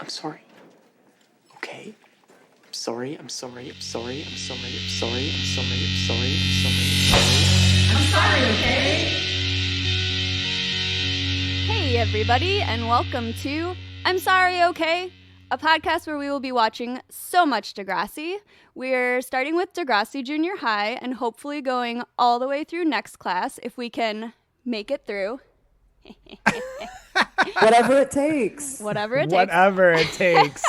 I'm sorry. Okay? I'm sorry. I'm sorry. I'm sorry. I'm sorry. I'm sorry. I'm sorry. I'm sorry. I'm sorry. I'm sorry. I'm sorry, okay? Hey, everybody, and welcome to I'm Sorry, Okay? A podcast where we will be watching so much Degrassi. We're starting with Degrassi Junior High and hopefully going all the way through next class if we can make it through. Whatever it takes. Whatever it takes. Whatever it takes.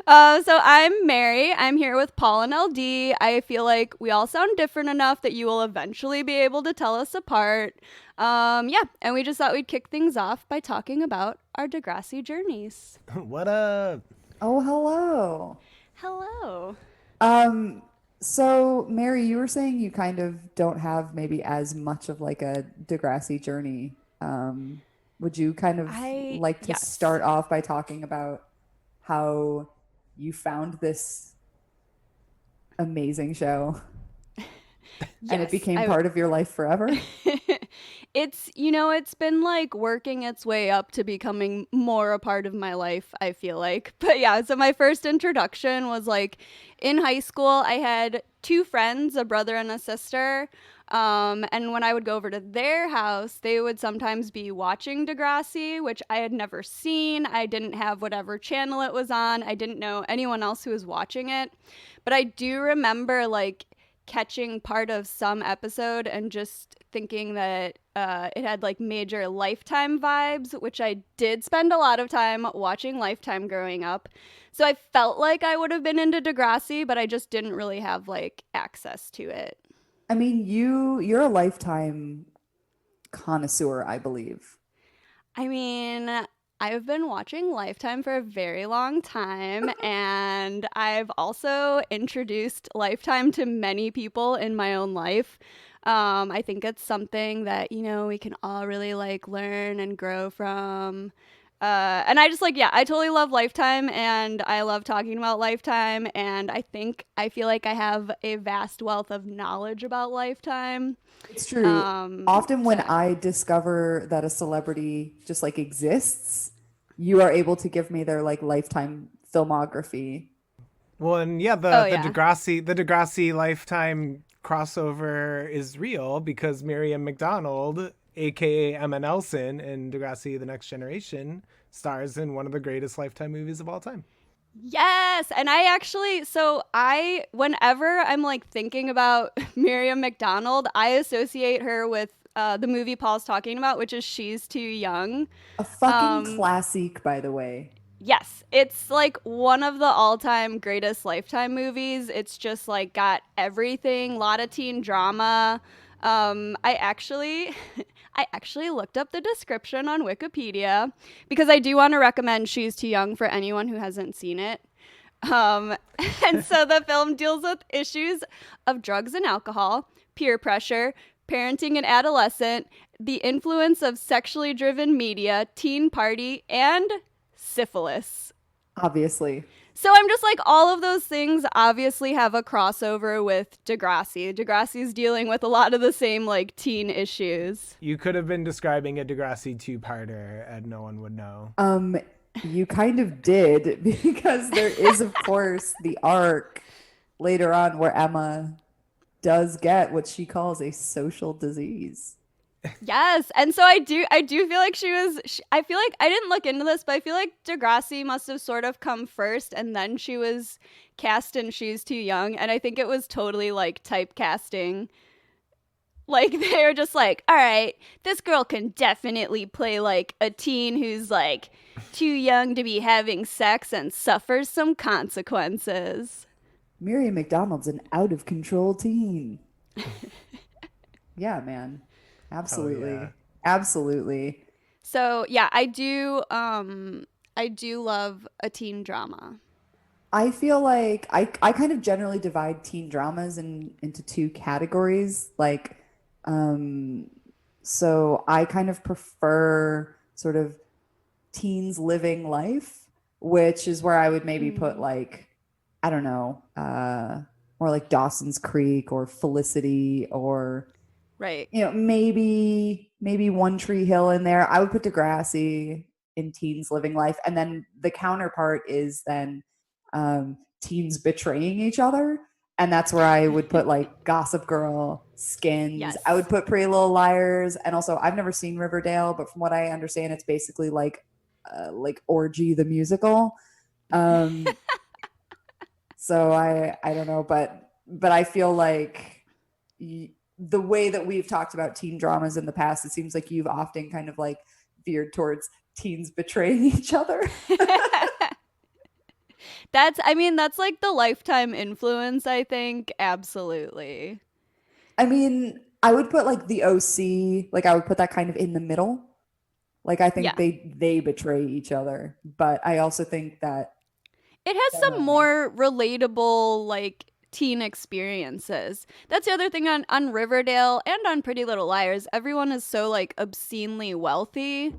So I'm Mary. I'm here with Paul and LD. I feel like we all sound different enough that you will eventually be able to tell us apart. And we just thought we'd kick things off by talking about our Degrassi journeys. What up? Oh, hello. Hello. So Mary, you were saying you kind of don't have maybe as much of like a Degrassi journey. Would you kind of like to start off by talking about how you found this amazing show and it became part of your life forever? It's been like working its way up to becoming more a part of my life, I feel like. But yeah, so my first introduction was like in high school. I had two friends, a brother and a sister. And when I would go over to their house, they would sometimes be watching Degrassi, which I had never seen. I didn't have whatever channel it was on. I didn't know anyone else who was watching it. But I do remember like catching part of some episode and just thinking that it had like major Lifetime vibes, which I did spend a lot of time watching Lifetime growing up. So I felt like I would have been into Degrassi, but I just didn't really have like access to it. I mean, you're a Lifetime connoisseur, I believe. I mean, I've been watching Lifetime for a very long time, and I've also introduced Lifetime to many people in my own life. I think it's something that, we can all really like learn and grow from. And I just I totally love Lifetime, and I love talking about Lifetime, and I feel like I have a vast wealth of knowledge about Lifetime. It's true. Often when I discover that a celebrity just like exists, you are able to give me their like Lifetime filmography. Well, and the Degrassi Lifetime crossover is real because Miriam McDonald, aka Emma Nelson, in Degrassi: The Next Generation, stars in one of the greatest Lifetime movies of all time. Yes, and whenever I'm like thinking about Miriam McDonald, I associate her with the movie Paul's talking about, which is She's Too Young. A fucking classic, by the way. Yes, it's like one of the all-time greatest Lifetime movies. It's just like got everything, a lot of teen drama. I actually looked up the description on Wikipedia because I do want to recommend She's Too Young for anyone who hasn't seen it. And so the film deals with issues of drugs and alcohol, peer pressure, parenting an adolescent, the influence of sexually driven media, teen party, and syphilis. Obviously. So I'm just like, all of those things obviously have a crossover with Degrassi. Degrassi's dealing with a lot of the same like teen issues. You could have been describing a Degrassi two-parter and no one would know. You kind of did, because there is, of course, the arc later on where Emma does get what she calls a social disease. Yes, and so I do feel like I feel like I didn't look into this, but I feel like Degrassi must have sort of come first, and then she was cast in She's Too Young, and I think it was totally like typecasting. Like they were just like, all right, this girl can definitely play like a teen who's like too young to be having sex and suffers some consequences. Miriam McDonald's an out of control teen. Yeah, man. Absolutely. Oh, yeah. Absolutely. So yeah, I do love a teen drama. I feel like I kind of generally divide teen dramas into two categories. Like, so I kind of prefer sort of teens living life, which is where I would maybe put like, I don't know, more like Dawson's Creek or Felicity or Right. maybe One Tree Hill in there. I would put Degrassi in teens living life. And then the counterpart is then teens betraying each other. And that's where I would put like Gossip Girl, Skins. Yes. I would put Pretty Little Liars. And also, I've never seen Riverdale, but from what I understand, it's basically like Orgy the musical. So I don't know, but I feel like the way that we've talked about teen dramas in the past, it seems like you've often kind of like veered towards teens betraying each other. That's like the Lifetime influence, I think. Absolutely. I mean, I would put like the OC, like I would put that kind of in the middle. Like I think they betray each other, but I also think that it has some more relatable like teen experiences. That's the other thing on Riverdale and on Pretty Little Liars. Everyone is so like obscenely wealthy.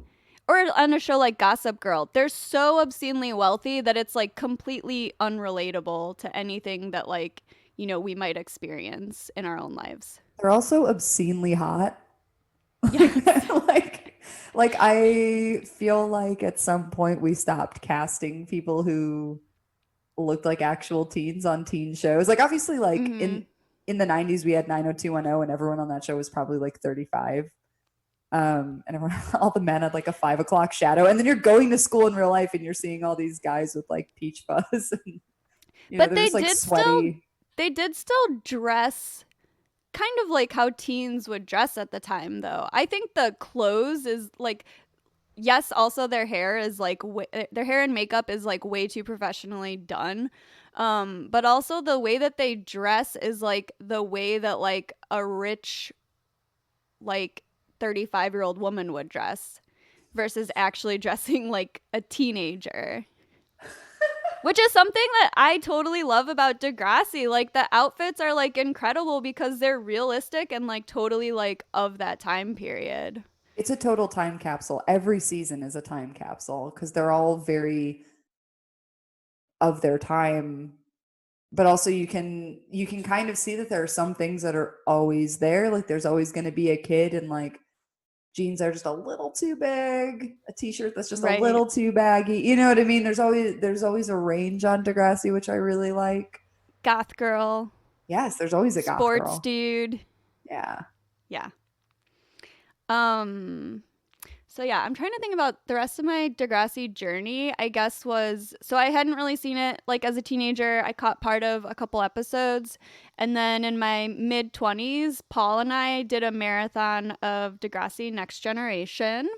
Or on a show like Gossip Girl, they're so obscenely wealthy that it's like completely unrelatable to anything that like, you know, we might experience in our own lives. They're also obscenely hot. Yes. like I feel like at some point we stopped casting people who looked like actual teens on teen shows. Like obviously like in the 90s we had 90210 and everyone on that show was probably like 35. And everyone, all the men had like a 5 o'clock shadow, and then you're going to school in real life and you're seeing all these guys with like peach fuzz and but they did still dress kind of like how teens would dress at the time, though. I think the clothes is like, yes, also their hair is like their hair and makeup is like way too professionally done, but also the way that they dress is like the way that like a rich like 35-year-old woman would dress versus actually dressing like a teenager. Which is something that I totally love about Degrassi. Like the outfits are like incredible because they're realistic and like totally like of that time period. It's a total time capsule. Every season is a time capsule because they're all very of their time. But also you can kind of see that there are some things that are always there. Like there's always going to be a kid and like jeans are just a little too big, a t-shirt that's just a little too baggy. You know what I mean? There's always a range on Degrassi, which I really like. Goth girl. Yes, there's always a goth girl. Sports dude. Yeah. Yeah. So yeah, I'm trying to think about the rest of my Degrassi journey, I guess so I hadn't really seen it like as a teenager. I caught part of a couple episodes. And then in my mid-20s, Paul and I did a marathon of Degrassi Next Generation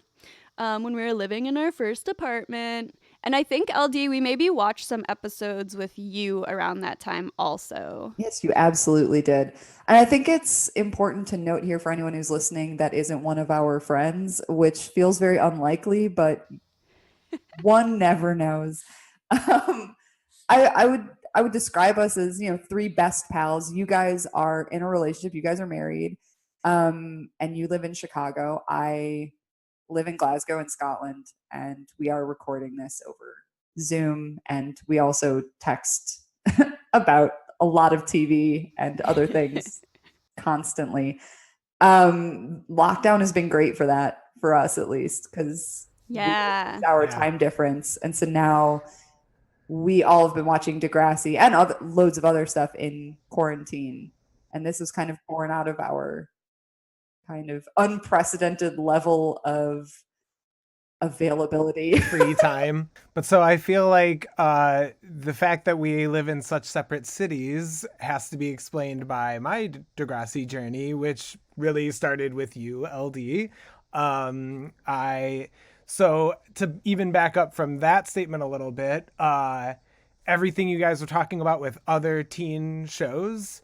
when we were living in our first apartment. And I think, LD, we maybe watched some episodes with you around that time also. Yes, you absolutely did. And I think it's important to note here for anyone who's listening that isn't one of our friends, which feels very unlikely, but one never knows. I would describe us as, you know, three best pals. You guys are in a relationship. You guys are married, and you live in Chicago. I live in Glasgow in Scotland, and we are recording this over Zoom, and we also text about a lot of TV and other things constantly. Lockdown has been great for that, for us at least, because our time difference. And so now we all have been watching Degrassi and loads of other stuff in quarantine. And this is kind of born out of our kind of unprecedented level of availability, free time. But so I feel like the fact that we live in such separate cities has to be explained by my Degrassi journey, which really started with you, LD. So to even back up from that statement a little bit, everything you guys were talking about with other teen shows,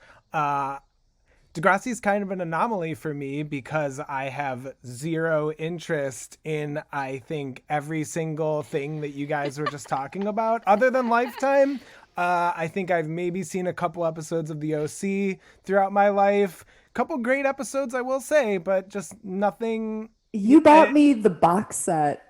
Degrassi is kind of an anomaly for me because I have zero interest in, I think, every single thing that you guys were just talking about, other than Lifetime. I think I've maybe seen a couple episodes of the OC throughout my life. Couple great episodes, I will say, but just nothing. You bought me the box set.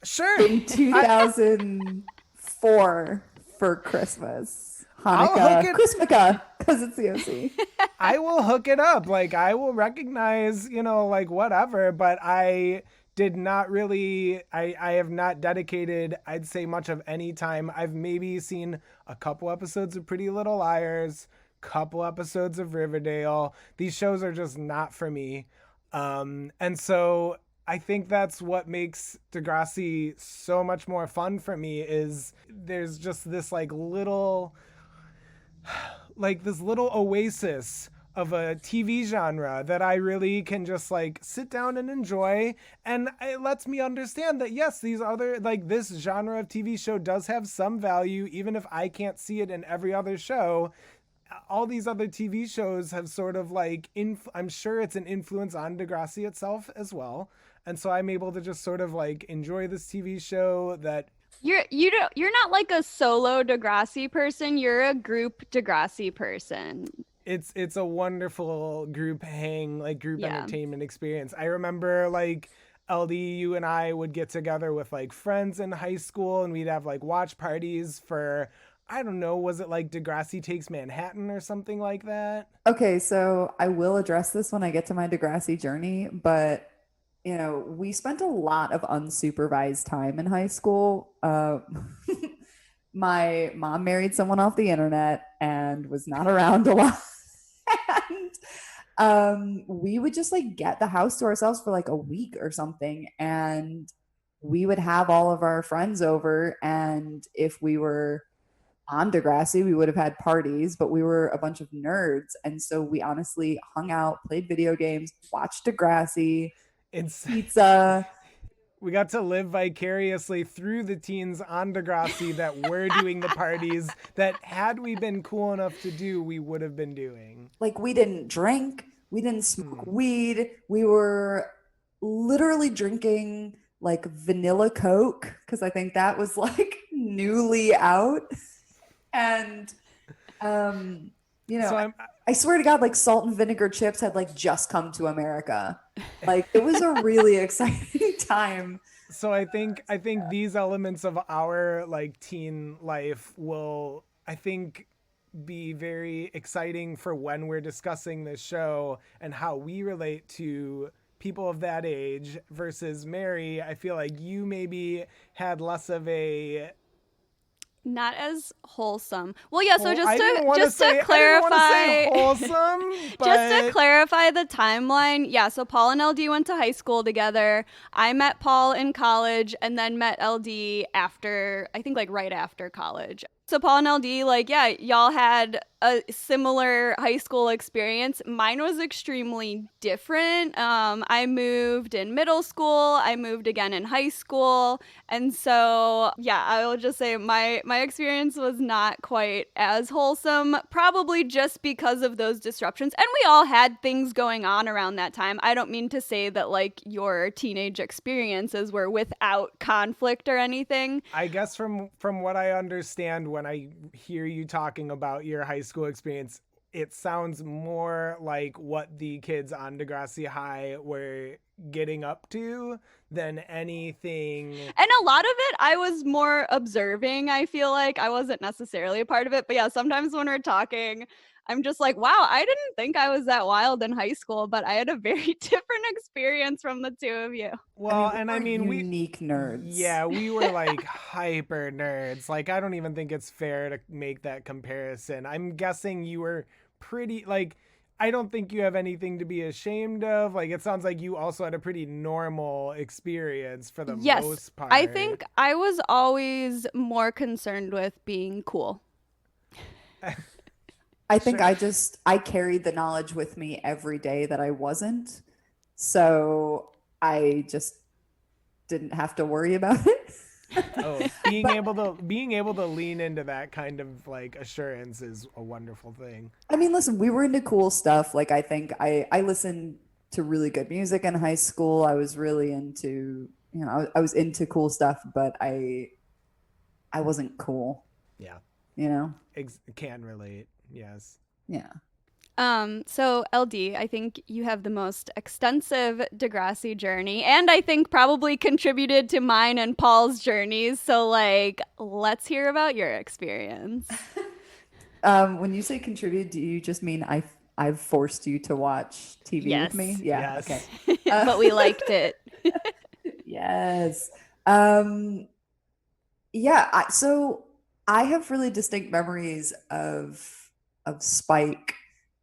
Sure. In 2004 for Christmas. Hanukkah, Christmaka, because it's the OC. I will hook it up. Like, I will recognize, you know, like, whatever. But I did not really, I have not dedicated, I'd say, much of any time. I've maybe seen a couple episodes of Pretty Little Liars, couple episodes of Riverdale. These shows are just not for me. And so I think that's what makes Degrassi so much more fun for me, is there's just this this little oasis of a TV genre that I really can just like sit down and enjoy. And it lets me understand that, yes, these other, like, this genre of TV show does have some value, even if I can't see it in every other show. All these other TV shows have sort of like, I'm sure it's an influence on Degrassi itself as well. And so I'm able to just sort of like enjoy this TV show that you're not like a solo Degrassi person. You're a group Degrassi person. It's a wonderful group entertainment experience. I remember like LD, you and I would get together with like friends in high school, and we'd have like watch parties for, I don't know, was it like Degrassi Takes Manhattan or something like that? Okay, so I will address this when I get to my Degrassi journey, but you know, we spent a lot of unsupervised time in high school. My mom married someone off the internet and was not around a lot. And we would just like get the house to ourselves for like a week or something, and we would have all of our friends over, and if we were on Degrassi, we would have had parties, but we were a bunch of nerds, and so we honestly hung out, played video games, watched Degrassi, pizza. We got to live vicariously through the teens on Degrassi that were doing the parties that, had we been cool enough to do, we would have been doing. Like, we didn't drink, we didn't smoke weed, we were literally drinking like vanilla Coke, because I think that was like newly out. And you know, so I swear to God, like salt and vinegar chips had like just come to America. Like, it was a really exciting time. So I think these elements of our like teen life will, I think, be very exciting for when we're discussing this show and how we relate to people of that age versus Mary. I feel like you maybe had less of a, not as wholesome. Well, yeah, so just to clarify wholesome, but... just to clarify the timeline. Yeah, so Paul and LD went to high school together. I met Paul in college and then met LD after, I think like right after college. So Paul and LD, like, yeah, y'all had a similar high school experience. Mine was extremely different. I moved in middle school. I moved again in high school. And so, yeah, I will just say my experience was not quite as wholesome, probably just because of those disruptions. And we all had things going on around that time. I don't mean to say that, like, your teenage experiences were without conflict or anything. I guess from what I understand, when I hear you talking about your high school experience, it sounds more like what the kids on Degrassi High were getting up to than anything. And a lot of it, I was more observing. I feel like I wasn't necessarily a part of it. But yeah, sometimes when we're talking, I'm just like, wow, I didn't think I was that wild in high school, but I had a very different experience from the two of you. Well, we unique nerds. Yeah, we were like hyper nerds. Like, I don't even think it's fair to make that comparison. I'm guessing you were pretty, like, I don't think you have anything to be ashamed of. Like, it sounds like you also had a pretty normal experience for the most part. I think I was always more concerned with being cool. I think I carried the knowledge with me every day that I wasn't. So I just didn't have to worry about it. Being able to lean into that kind of like assurance is a wonderful thing. I mean, listen, we were into cool stuff. Like, I think I listened to really good music in high school. I was really into, you know, I was into cool stuff, but I wasn't cool. Yeah. You know? Can relate. Yes. Yeah. So LD, I think you have the most extensive Degrassi journey, and I think probably contributed to mine and Paul's journeys. So, like, let's hear about your experience. When you say contribute, do you just mean I've forced you to watch TV with me? Yeah. Yes. Okay. But we liked it. Yes. So I have really distinct memories of Spike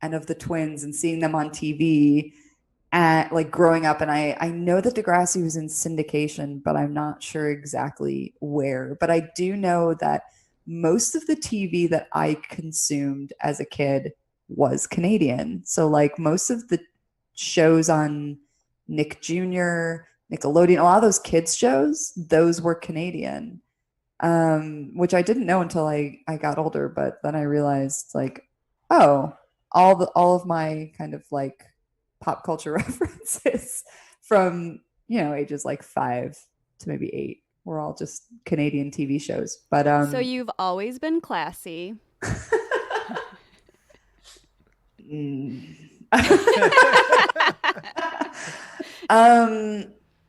and of the twins and seeing them on TV and like growing up. And I know that Degrassi was in syndication, but I'm not sure exactly where. But I do know that most of the TV that I consumed as a kid was Canadian. So like most of the shows on Nick Jr., Nickelodeon, a lot of those kids shows, those were Canadian. Which I didn't know until I got older, but then I realized like, oh, all of my kind of like pop culture references from, ages like 5 to maybe 8 were all just Canadian TV shows. But So you've always been classy.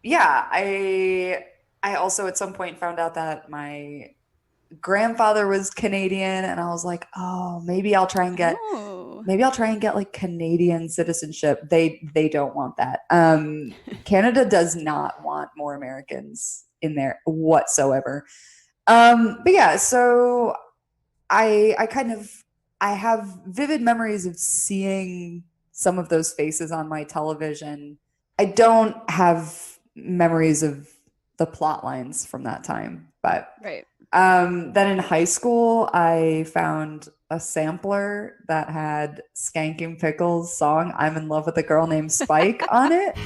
Yeah, I also at some point found out that my grandfather was Canadian, and I was like, oh, maybe I'll try and get like Canadian citizenship. They don't want that. Canada does not want more Americans in there whatsoever. But yeah, so I have vivid memories of seeing some of those faces on my television. I don't have memories of the plot lines from that time, but right. Then in high school, I found a sampler that had Skanking Pickles' song "I'm in Love with a Girl Named Spike" on it.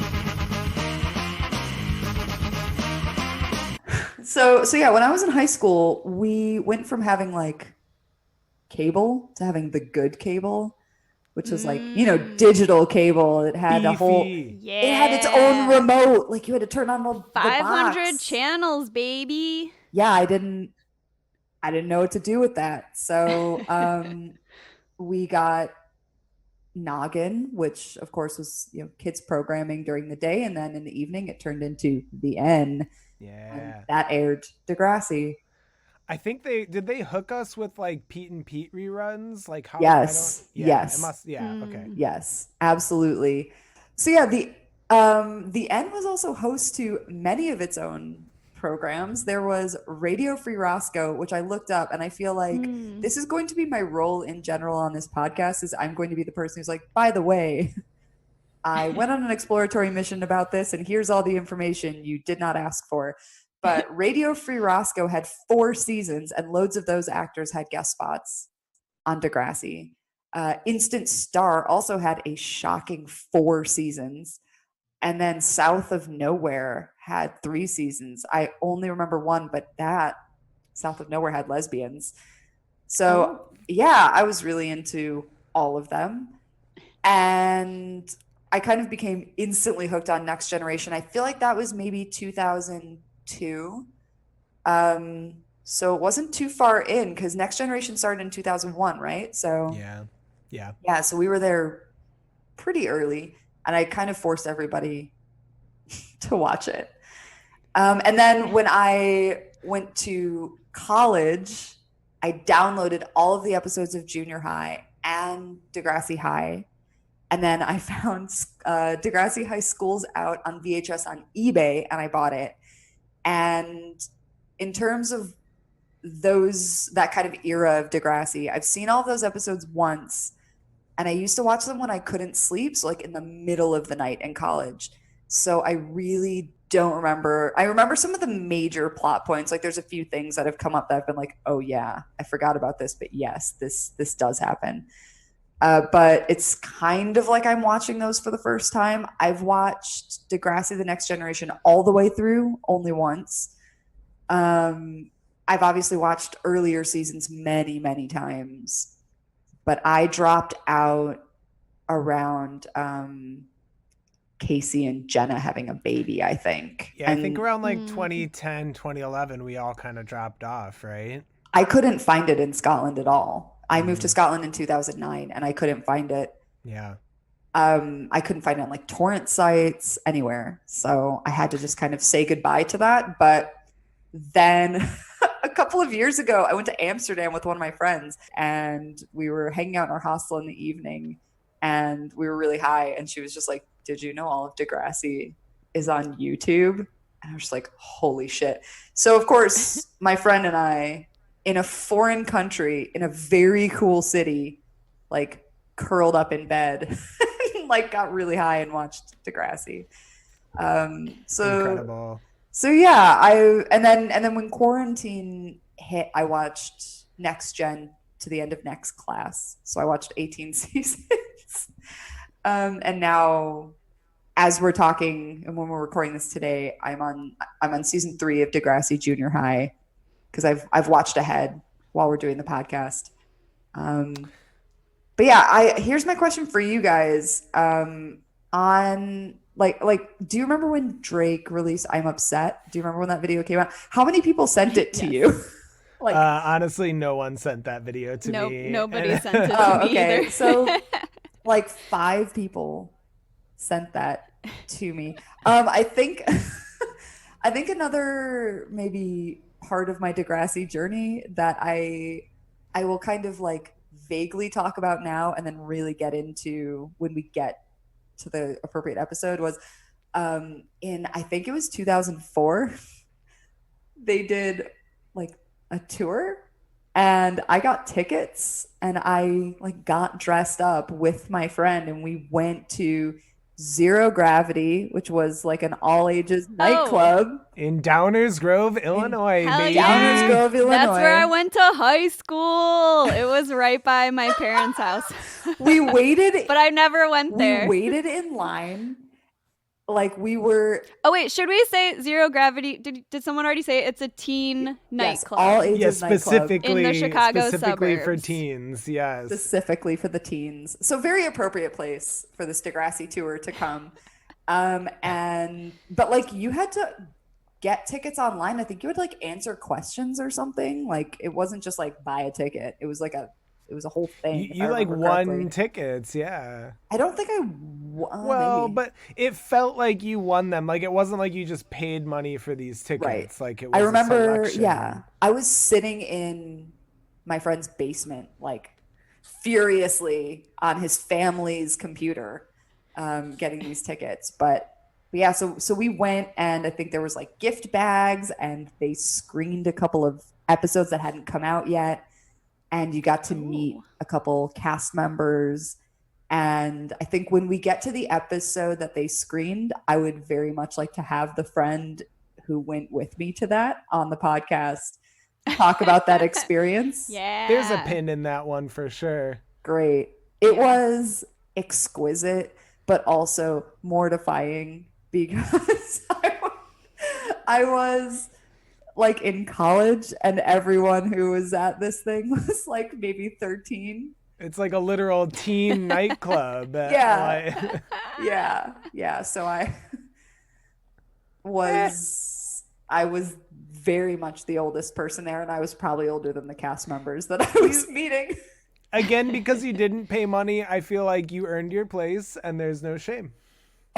So yeah, when I was in high school, we went from having like cable to having the good cable, which was like, digital cable. It had Beefy. It had its own remote. Like you had to turn on the 500 channels, baby. Yeah, I didn't know what to do with that. So we got Noggin, which of course was kids programming during the day, and then in the evening it turned into the N. Yeah, that aired Degrassi. I think they hook us with like Pete and Pete reruns, like how yes it must okay, yes, absolutely. So yeah, the N was also host to many of its own programs. There was Radio Free Roscoe, which I looked up, and I feel like this is going to be my role in general on this podcast, is I'm going to be the person who's like, by the way, I went on an exploratory mission about this, and here's all the information you did not ask for. But Radio Free Roscoe had 4 seasons, and loads of those actors had guest spots on Degrassi. Instant Star also had a shocking 4 seasons. And then South of Nowhere had 3 seasons. I only remember one, but that South of Nowhere had lesbians. So yeah, I was really into all of them. And I kind of became instantly hooked on Next Generation. I feel like that was maybe 2002. So it wasn't too far in, because Next Generation started in 2001, right? So yeah. So we were there pretty early, and I kind of forced everybody to watch it. And then when I went to college, I downloaded all of the episodes of Junior High and Degrassi High. And then I found Degrassi High School's out on VHS on eBay, and I bought it. And in terms of that kind of era of Degrassi, I've seen all of those episodes once, and I used to watch them when I couldn't sleep, so like in the middle of the night in college. So I really don't remember. I remember some of the major plot points. Like there's a few things that have come up that I've been like, oh yeah, I forgot about this, but yes, this does happen. But it's kind of like I'm watching those for the first time. I've watched Degrassi: The Next Generation all the way through only once. I've obviously watched earlier seasons many, many times, but I dropped out around Casey and Jenna having a baby, I think. Yeah, I think around like 2010, 2011, we all kind of dropped off, right? I couldn't find it in Scotland at all. I moved to Scotland in 2009, and I couldn't find it. Yeah. I couldn't find it on like torrent sites, anywhere. So I had to just kind of say goodbye to that. But then a couple of years ago, I went to Amsterdam with one of my friends, and we were hanging out in our hostel in the evening, and we were really high. And she was just like, did you know all of Degrassi is on YouTube? And I was just like, holy shit. So of course, my friend and I, in a foreign country, in a very cool city, like curled up in bed, like got really high and watched Degrassi. Incredible. So yeah, and then when quarantine hit, I watched Next Gen to the end of Next Class. So I watched 18 seasons. And now, as we're talking and when we're recording this today, I'm on season 3 of Degrassi Junior High because I've watched ahead while we're doing the podcast. But yeah, here's my question for you guys. On do you remember when Drake released I'm Upset? Do you remember when that video came out? How many people sent it to you? Honestly, no one sent that video to me. Nobody sent it to me either. So like 5 people sent that to me. I think another maybe part of my Degrassi journey that I will kind of like vaguely talk about now and then really get into when we get to the appropriate episode was in I think it was 2004 they did like a tour and I got tickets and I like got dressed up with my friend and we went to Zero Gravity, which was like an all ages nightclub in Downers Grove, Illinois. Baby. Yeah. Downers Grove, Illinois. That's where I went to high school. It was right by my parents' house. We waited, but I never went there. We waited in line. Like we were. Oh wait, should we say Zero Gravity? Did someone already say it? It's a teen nightclub? All ages specifically in the Chicago specifically suburbs. for teens. Yes, specifically for the teens. So very appropriate place for this Degrassi tour to come. But like you had to get tickets online. I think you would like answer questions or something. Like it wasn't just like buy a ticket. It was like a whole thing. You like won tickets, yeah. I don't think well, maybe. But it felt like you won them. Like it wasn't like you just paid money for these tickets. Right. Like it was I remember, a selection. Yeah. I was sitting in my friend's basement, like furiously on his family's computer, getting these tickets. But yeah, so we went and I think there was like gift bags and they screened a couple of episodes that hadn't come out yet. And you got to meet a couple cast members. And I think when we get to the episode that they screened, I would very much like to have the friend who went with me to that on the podcast talk about that experience. Yeah. There's a pin in that one for sure. Great. It was exquisite, but also mortifying because I was like in college and everyone who was at this thing was like maybe 13. It's like a literal teen nightclub. Yeah. Yeah. So I was very much the oldest person there and I was probably older than the cast members that I was meeting. Again, because you didn't pay money, I feel like you earned your place and there's no shame.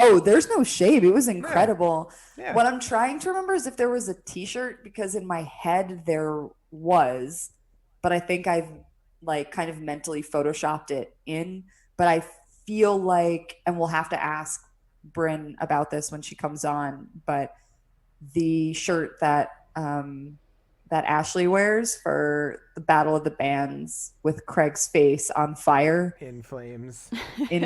Oh, there's no shame. It was incredible. Yeah. What I'm trying to remember is if there was a t-shirt because in my head there was, but I think I've like kind of mentally photoshopped it in, but I feel like, and we'll have to ask Bryn about this when she comes on, but the shirt that that Ashley wears for the Battle of the Bands with Craig's face on fire. In flames. In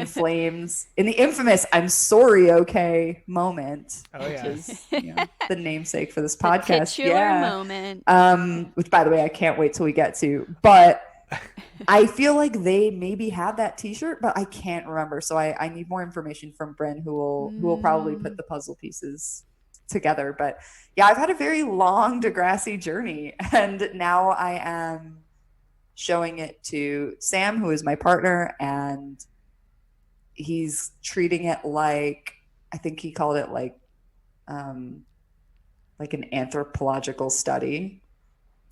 the infamous I'm sorry, okay moment. Oh, yeah. Which is, the namesake for this podcast. The titular moment. Which, by the way, I can't wait till we get to. But I feel like they maybe had that t-shirt, but I can't remember. So I need more information from Bryn, who will probably put the puzzle pieces together. But yeah, I've had a very long Degrassi journey, and now I am showing it to Sam, who is my partner, and he's treating it like, I think he called it like an anthropological study.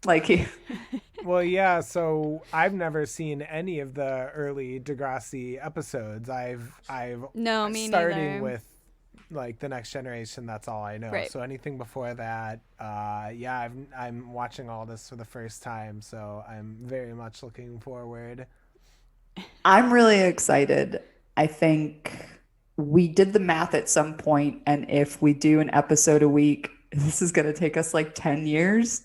Like he Well, yeah, so I've never seen any of the early Degrassi episodes. I've No, me starting neither. with like the Next Generation, that's all I know. Right. So anything before that, I'm watching all this for the first time, so I'm very much looking forward. I'm really excited. I think we did the math at some point, and if we do an episode a week this is going to take us like 10 years.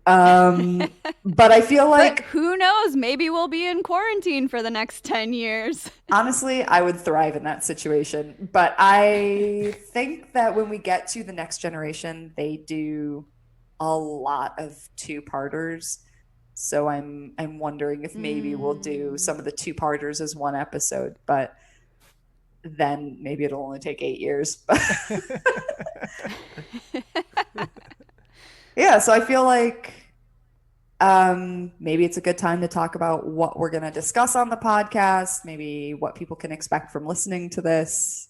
But I feel like, but who knows? Maybe we'll be in quarantine for the next 10 years. Honestly, I would thrive in that situation. But I think that when we get to the next generation, they do a lot of two-parters. So I'm wondering if maybe we'll do some of the two-parters as one episode, but then maybe it'll only take 8 years. Yeah, so I feel like maybe it's a good time to talk about what we're going to discuss on the podcast, maybe what people can expect from listening to this.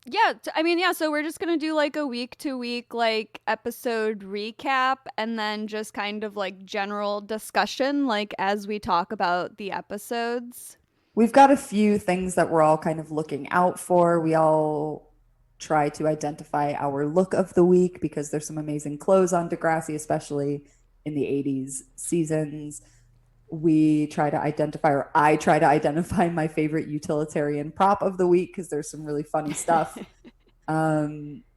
Yeah, so we're just going to do like a week to week like episode recap and then just kind of like general discussion like as we talk about the episodes. We've got a few things that we're all kind of looking out for. We all try to identify our look of the week because there's some amazing clothes on Degrassi, especially in the 80s seasons. I try to identify my favorite utilitarian prop of the week because there's some really funny stuff.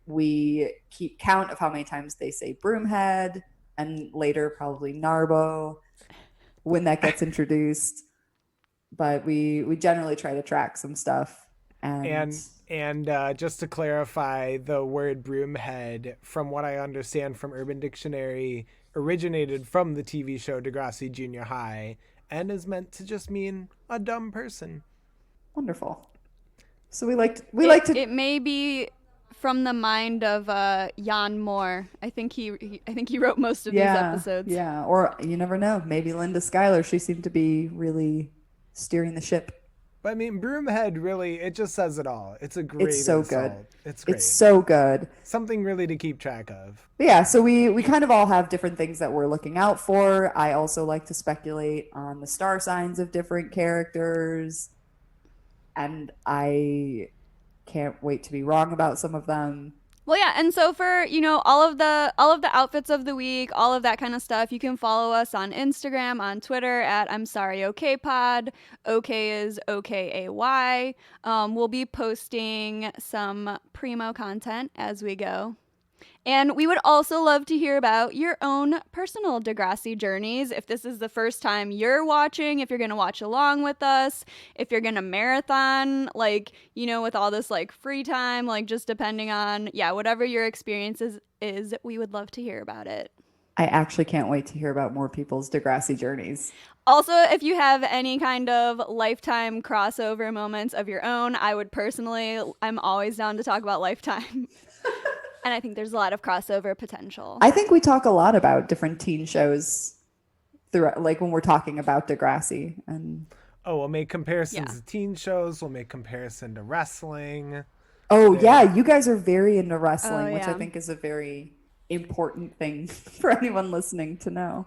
We keep count of how many times they say broomhead and later probably Narbo when that gets introduced. But we generally try to track some stuff. And just to clarify, the word broomhead, from what I understand from Urban Dictionary, originated from the TV show Degrassi Junior High and is meant to just mean a dumb person. Wonderful. So we like to. It may be from the mind of Jan Moore. I think he wrote most of these episodes. Yeah, or you never know. Maybe Linda Schuyler. She seemed to be really steering the ship. But I mean, broomhead really, it just says it all. It's a great insult. Good. It's great. It's so good. Something really to keep track of. But yeah, so we kind of all have different things that we're looking out for. I also like to speculate on the star signs of different characters. And I can't wait to be wrong about some of them. Well, yeah, and so for, all of the outfits of the week, all of that kind of stuff, you can follow us on Instagram, on Twitter at I'm Sorry Okay Pod. OK is OKAY. We'll be posting some primo content as we go. And we would also love to hear about your own personal Degrassi journeys. If this is the first time you're watching, if you're going to watch along with us, if you're going to marathon, with all this free time, just depending on, whatever your experience is, we would love to hear about it. I actually can't wait to hear about more people's Degrassi journeys. Also, if you have any kind of lifetime crossover moments of your own, I'm always down to talk about Lifetime. And I think there's a lot of crossover potential. I think we talk a lot about different teen shows throughout, when we're talking about Degrassi. And we'll make comparisons to teen shows. We'll make comparison to wrestling. You guys are very into wrestling, which I think is a very important thing for anyone listening to know.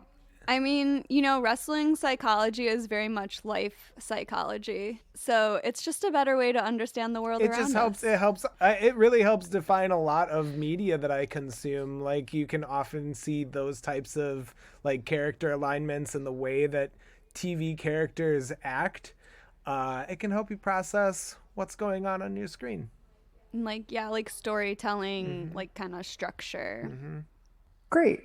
I mean, wrestling psychology is very much life psychology. So it's just a better way to understand the world around us. It really helps define a lot of media that I consume. You can often see those types of character alignments and the way that TV characters act. It can help you process what's going on your screen. Storytelling, kind of structure. Mm-hmm. Great.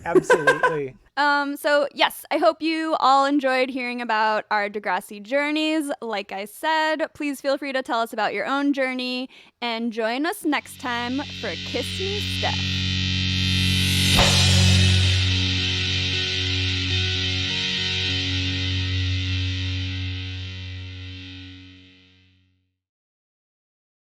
Absolutely. So yes, I hope you all enjoyed hearing about our Degrassi journeys. Like I said, please feel free to tell us about your own journey and join us next time for Kiss Me Steph.